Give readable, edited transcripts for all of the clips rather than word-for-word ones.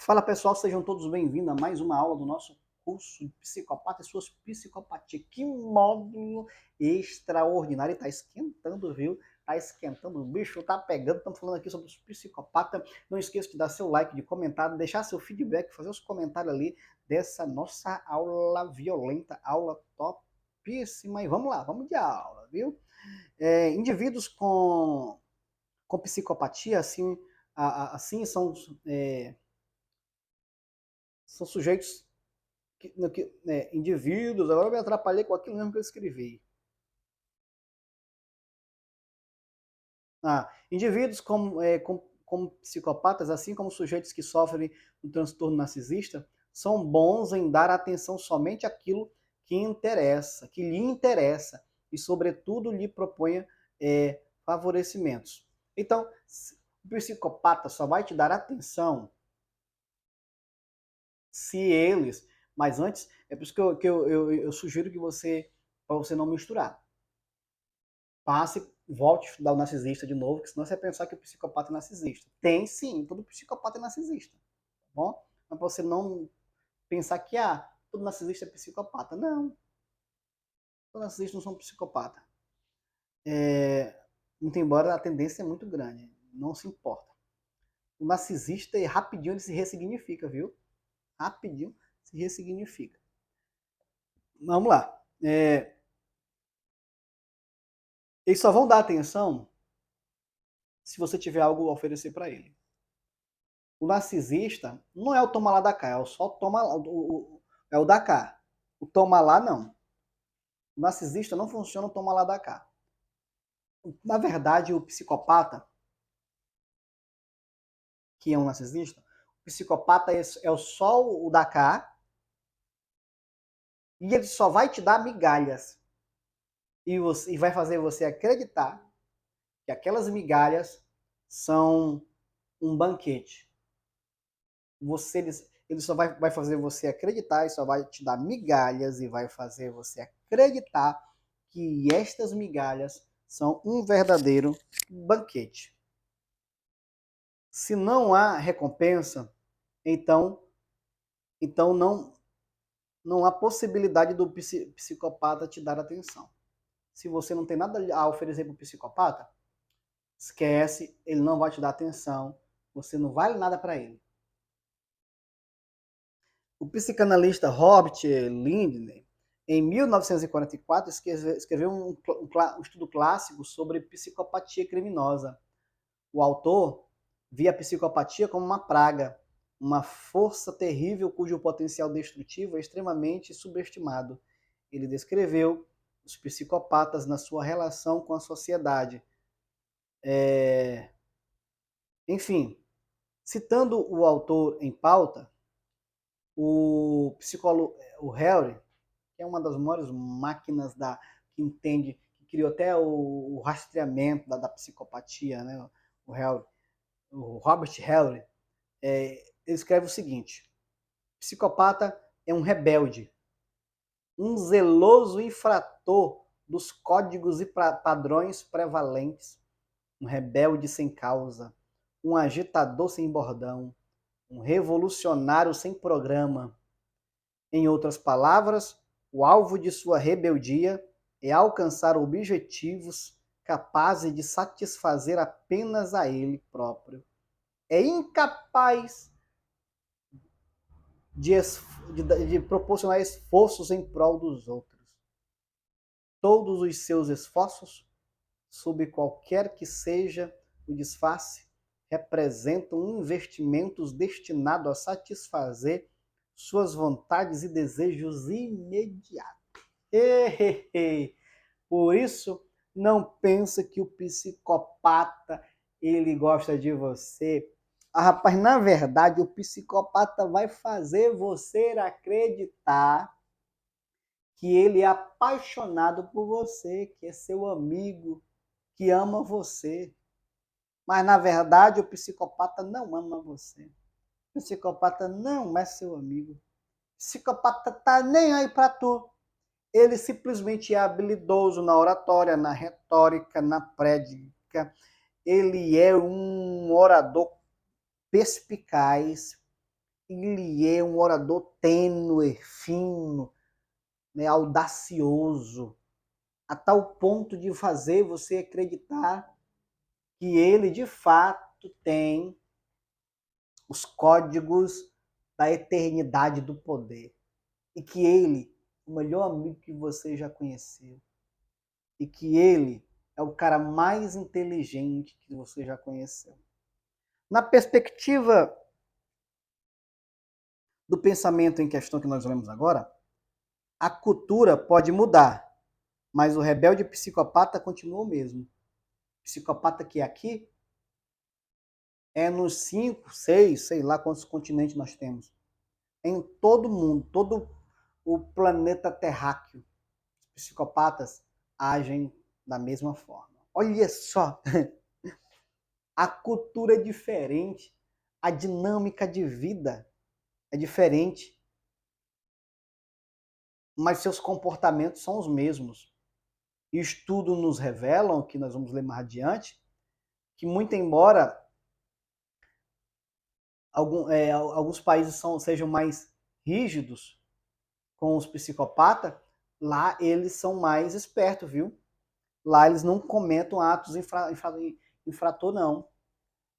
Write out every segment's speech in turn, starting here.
Fala pessoal, sejam todos bem-vindos a mais uma aula do nosso curso de Psicopata e suas psicopatias. Que módulo extraordinário! Está esquentando, viu? Está esquentando, o bicho tá pegando. Estamos falando aqui sobre os psicopatas. Não esqueça de dar seu like, de comentar, deixar seu feedback, fazer os comentários ali dessa nossa aula violenta, aula topíssima. E vamos lá, vamos de aula, viu? Indivíduos com psicopatia, assim são sujeitos, indivíduos, agora eu me atrapalhei com aquilo mesmo que eu escrevi. Indivíduos como psicopatas, assim como sujeitos que sofrem do transtorno narcisista, são bons em dar atenção somente àquilo que interessa, que lhe interessa, e, sobretudo, lhe proponha favorecimentos. Então, o psicopata só vai te dar atenção se eles. Mas antes, é por isso que eu sugiro que para você não misturar. Passe, volte a estudar o narcisista de novo, que senão você vai pensar que o psicopata é narcisista. Tem sim, todo psicopata é narcisista, tá bom? Mas para você não pensar que todo narcisista é psicopata. Não, todos narcisistas não são psicopata. Muito embora a tendência é muito grande, não se importa. O narcisista, rapidinho ele se ressignifica, viu? Rapidinho se ressignifica. Vamos lá. Eles só vão dar atenção se você tiver algo a oferecer para ele. O narcisista não é o toma lá da cá, é o só toma lá, é o da cá. O toma lá não. O narcisista não funciona o toma lá da cá. Na verdade, o psicopata, que é um narcisista, o psicopata é só o da cá, e ele só vai te dar migalhas. E vai fazer você acreditar que aquelas migalhas são um banquete. Ele só vai fazer você acreditar e só vai te dar migalhas e vai fazer você acreditar que estas migalhas são um verdadeiro banquete. Se não há recompensa, então não há possibilidade do psicopata te dar atenção. Se você não tem nada a oferecer para o psicopata, esquece, ele não vai te dar atenção, você não vale nada para ele. O psicanalista Robert Lindner, em 1944, escreveu um estudo clássico sobre psicopatia criminosa. O autor via a psicopatia como uma praga, uma força terrível cujo potencial destrutivo é extremamente subestimado. Ele descreveu os psicopatas na sua relação com a sociedade. Enfim, citando o autor em pauta, o psicólogo, o Harry, que é uma das maiores máquinas que entende, que criou até o rastreamento da psicopatia, né? O Robert Harry, ele escreve o seguinte: psicopata é um rebelde, um zeloso infrator dos códigos e padrões prevalentes, um rebelde sem causa, um agitador sem bordão, um revolucionário sem programa. Em outras palavras, o alvo de sua rebeldia é alcançar objetivos capazes de satisfazer apenas a ele próprio. É incapaz de proporcionar esforços em prol dos outros. Todos os seus esforços, sob qualquer que seja o disfarce, representam investimentos destinados a satisfazer suas vontades e desejos imediatos. Por isso, não pensa que o psicopata ele gosta de você. Rapaz, na verdade, o psicopata vai fazer você acreditar que ele é apaixonado por você, que é seu amigo, que ama você. Mas, na verdade, o psicopata não ama você. O psicopata não é seu amigo. O psicopata tá nem aí para tu. Ele simplesmente é habilidoso na oratória, na retórica, na prédica. Ele é um orador perspicaz. ele é um orador tênue, fino, né, audacioso, a tal ponto de fazer você acreditar que ele, de fato, tem os códigos da eternidade do poder. E que ele, o melhor amigo que você já conheceu. E que ele é o cara mais inteligente que você já conheceu. Na perspectiva do pensamento em questão que nós lemos agora, a cultura pode mudar, mas o rebelde psicopata continua o mesmo. O psicopata que é aqui é nos 5, 6, sei lá quantos continentes nós temos. Em todo mundo, todo o planeta terráqueo, os psicopatas agem da mesma forma. Olha só, a cultura é diferente, a dinâmica de vida é diferente, mas seus comportamentos são os mesmos. E estudos nos revelam, que nós vamos ler mais adiante, que muito embora alguns países sejam mais rígidos com os psicopatas, lá eles são mais espertos, viu? Lá eles não cometem atos infrator, não.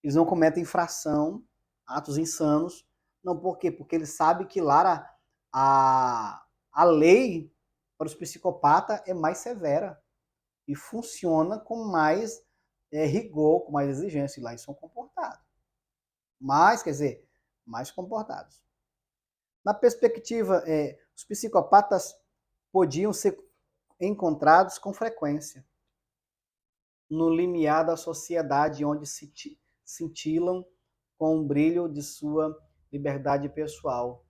Eles não cometem infração, atos insanos. Não, por quê? Porque eles sabem que lá a lei para os psicopatas é mais severa e funciona com mais rigor, com mais exigência. E lá eles são comportados. Mais, quer dizer, mais comportados. Na perspectiva, os psicopatas podiam ser encontrados com frequência no limiar da sociedade onde se cintilam com o brilho de sua liberdade pessoal,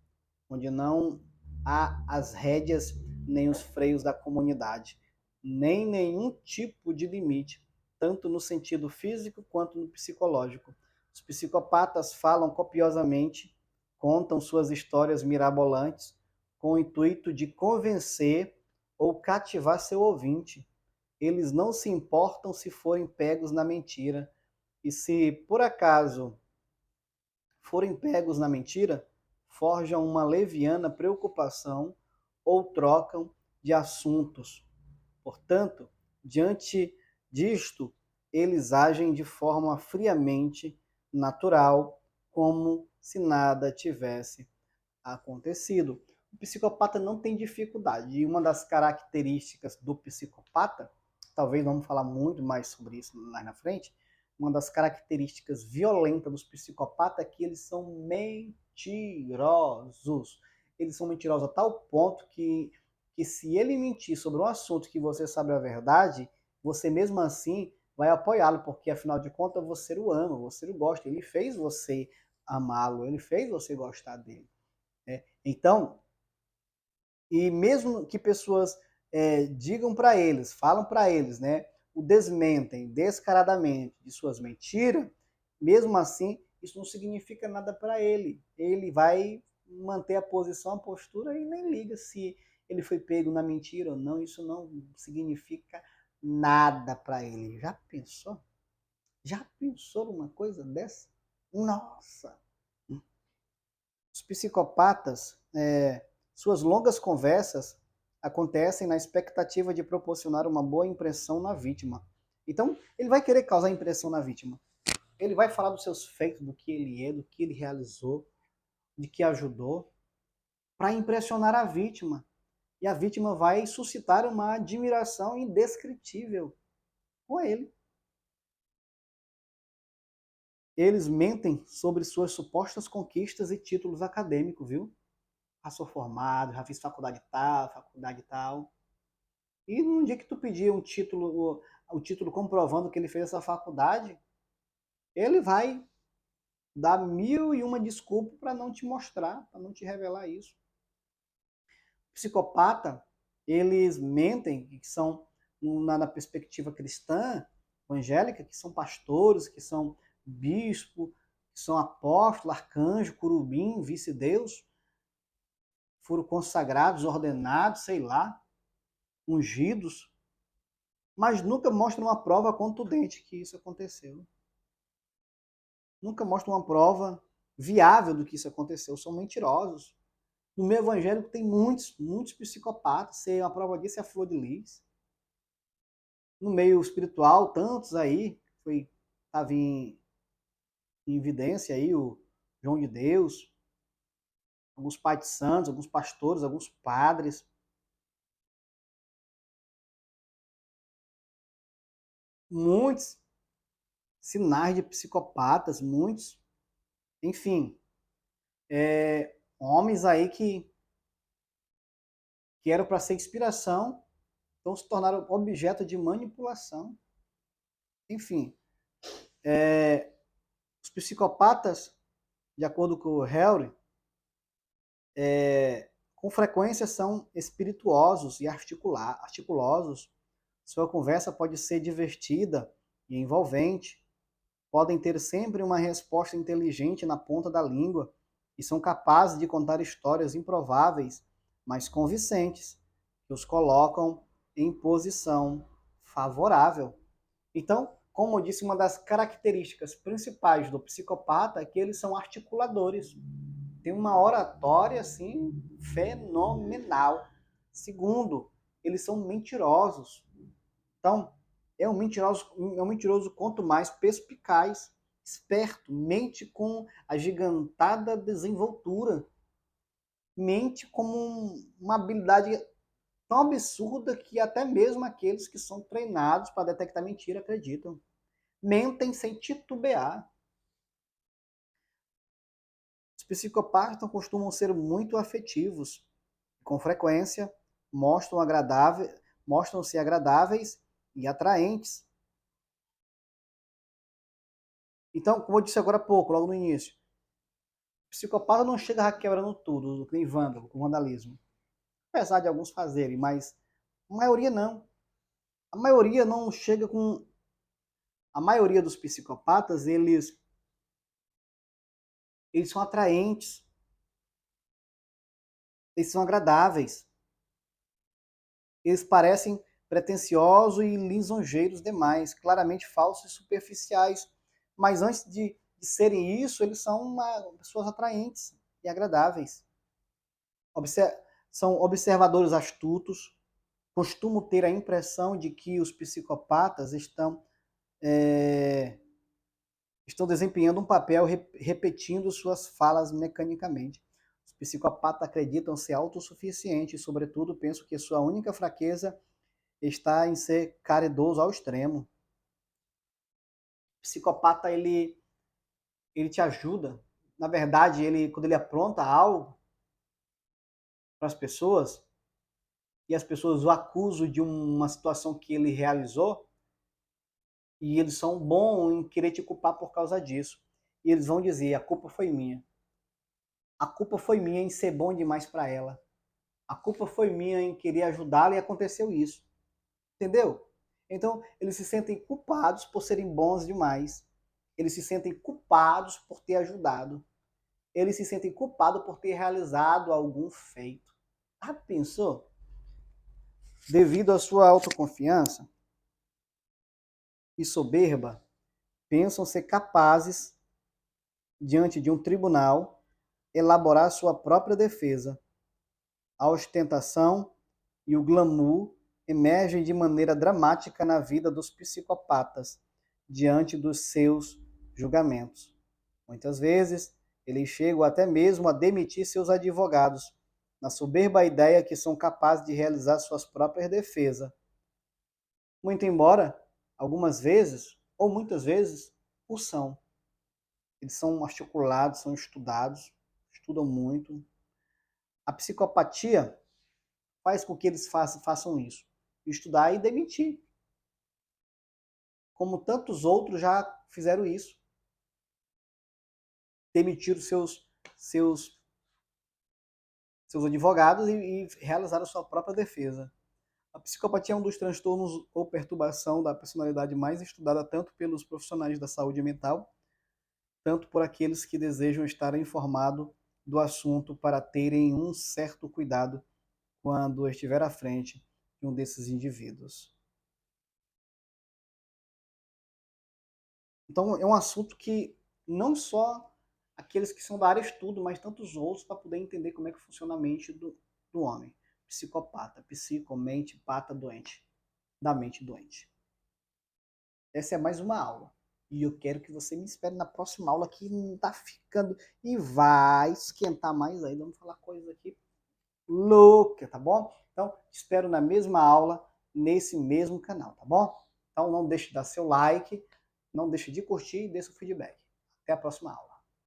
onde não há as rédeas nem os freios da comunidade, nem nenhum tipo de limite, tanto no sentido físico quanto no psicológico. Os psicopatas falam copiosamente, contam suas histórias mirabolantes, com o intuito de convencer ou cativar seu ouvinte. Eles não se importam se forem pegos na mentira. E se, por acaso, forem pegos na mentira, forjam uma leviana preocupação ou trocam de assuntos. Portanto, diante disto, eles agem de forma friamente natural, como se nada tivesse acontecido. O psicopata não tem dificuldade. E uma das características do psicopata, talvez vamos falar muito mais sobre isso mais na frente, uma das características violentas dos psicopatas é que eles são mentirosos. Eles são mentirosos a tal ponto que se ele mentir sobre um assunto que você sabe a verdade, você mesmo assim vai apoiá-lo, porque afinal de contas você o ama, você o gosta, ele fez você amá-lo, ele fez você gostar dele. Então, e mesmo que pessoas digam para eles, falam para eles, né, o desmentem descaradamente de suas mentiras, mesmo assim, isso não significa nada para ele. Ele vai manter a posição, a postura e nem liga se ele foi pego na mentira ou não. Isso não significa nada para ele. Já pensou? Já pensou numa coisa dessa? Nossa! Os psicopatas, suas longas conversas acontecem na expectativa de proporcionar uma boa impressão na vítima. Então, ele vai querer causar impressão na vítima. Ele vai falar dos seus feitos, do que ele é, do que ele realizou, de que ajudou, para impressionar a vítima. E a vítima vai suscitar uma admiração indescritível com ele. Eles mentem sobre suas supostas conquistas e títulos acadêmicos, viu? Já sou formado, já fiz faculdade tal. E no dia que tu pedir um título, o título comprovando que ele fez essa faculdade, ele vai dar 1001 desculpas para não te mostrar, para não te revelar isso. Psicopata, eles mentem, que são na perspectiva cristã, evangélica, que são pastores, que são bispo, que são apóstolo, arcanjo, curubim, vice-deus, foram consagrados, ordenados, sei lá, ungidos, mas nunca mostram uma prova contundente que isso aconteceu. Nunca mostram uma prova viável do que isso aconteceu, são mentirosos. No meio evangélico tem muitos psicopatas, ser uma prova disso é a Flor de Lis. No meio espiritual, tantos aí, estava em evidência aí o João de Deus, alguns pais de santos, alguns pastores, alguns padres. Muitos sinais de psicopatas, muitos, enfim, homens aí que eram para ser inspiração, então se tornaram objeto de manipulação. Enfim, os psicopatas, de acordo com o Harry, com frequência são espirituosos e articulosos. Sua conversa pode ser divertida e envolvente. Podem ter sempre uma resposta inteligente na ponta da língua e são capazes de contar histórias improváveis, mas convincentes, que os colocam em posição favorável. Então, como eu disse, uma das características principais do psicopata é que eles são articuladores. Tem uma oratória assim fenomenal. Segundo, eles são mentirosos. Então, é um mentiroso quanto mais perspicaz, esperto, mente com agigantada desenvoltura, mente como uma habilidade tão absurda que até mesmo aqueles que são treinados para detectar mentira acreditam. Mentem sem titubear. Os psicopatas costumam ser muito afetivos. Com frequência, mostram-se agradáveis e atraentes. Então, como eu disse agora há pouco, logo no início, o psicopata não chega quebrando tudo, que nem vândalo, com vandalismo. Apesar de alguns fazerem, mas a maioria não. A maioria não chega com. A maioria dos psicopatas, eles são atraentes, eles são agradáveis, eles parecem pretensiosos e lisonjeiros demais, claramente falsos e superficiais. Mas antes de serem isso, eles são pessoas atraentes e agradáveis. São observadores astutos, costumam ter a impressão de que os psicopatas estão desempenhando um papel repetindo suas falas mecanicamente. Os psicopatas acreditam ser autossuficientes e, sobretudo, pensam que sua única fraqueza está em ser caridoso ao extremo. O psicopata, ele te ajuda. Na verdade, quando ele apronta algo para as pessoas, e as pessoas o acusam de uma situação que ele realizou, e eles são bons em querer te culpar por causa disso. E eles vão dizer: a culpa foi minha. A culpa foi minha em ser bom demais para ela. A culpa foi minha em querer ajudá-la e aconteceu isso. Entendeu? Então, eles se sentem culpados por serem bons demais. Eles se sentem culpados por ter ajudado. Eles se sentem culpados por ter realizado algum feito. Ah, pensou? Devido à sua autoconfiança e soberba, pensam ser capazes, diante de um tribunal, elaborar sua própria defesa. A ostentação e o glamour emergem de maneira dramática na vida dos psicopatas diante dos seus julgamentos. Muitas vezes, eles chegam até mesmo a demitir seus advogados, na soberba ideia que são capazes de realizar suas próprias defesas. Muito embora, algumas vezes, ou muitas vezes, o são. Eles são articulados, são estudados, estudam muito. A psicopatia faz com que eles façam isso. Estudar e demitir. Como tantos outros já fizeram isso. Demitiram seus advogados e realizaram sua própria defesa. A psicopatia é um dos transtornos ou perturbação da personalidade mais estudada tanto pelos profissionais da saúde mental, tanto por aqueles que desejam estar informados do assunto para terem um certo cuidado quando estiver à frente de um desses indivíduos. Então, é um assunto que não só aqueles que são da área estudo, mas tantos outros para poder entender como é que funciona a mente do homem. Psicopata, mente, pata, doente, da mente doente. Essa é mais uma aula. E eu quero que você me espere na próxima aula, que não tá ficando e vai esquentar mais ainda. Vamos falar coisas aqui louca, tá bom? Então, espero na mesma aula, nesse mesmo canal, tá bom? Então, não deixe de dar seu like, não deixe de curtir e dê seu feedback. Até a próxima aula.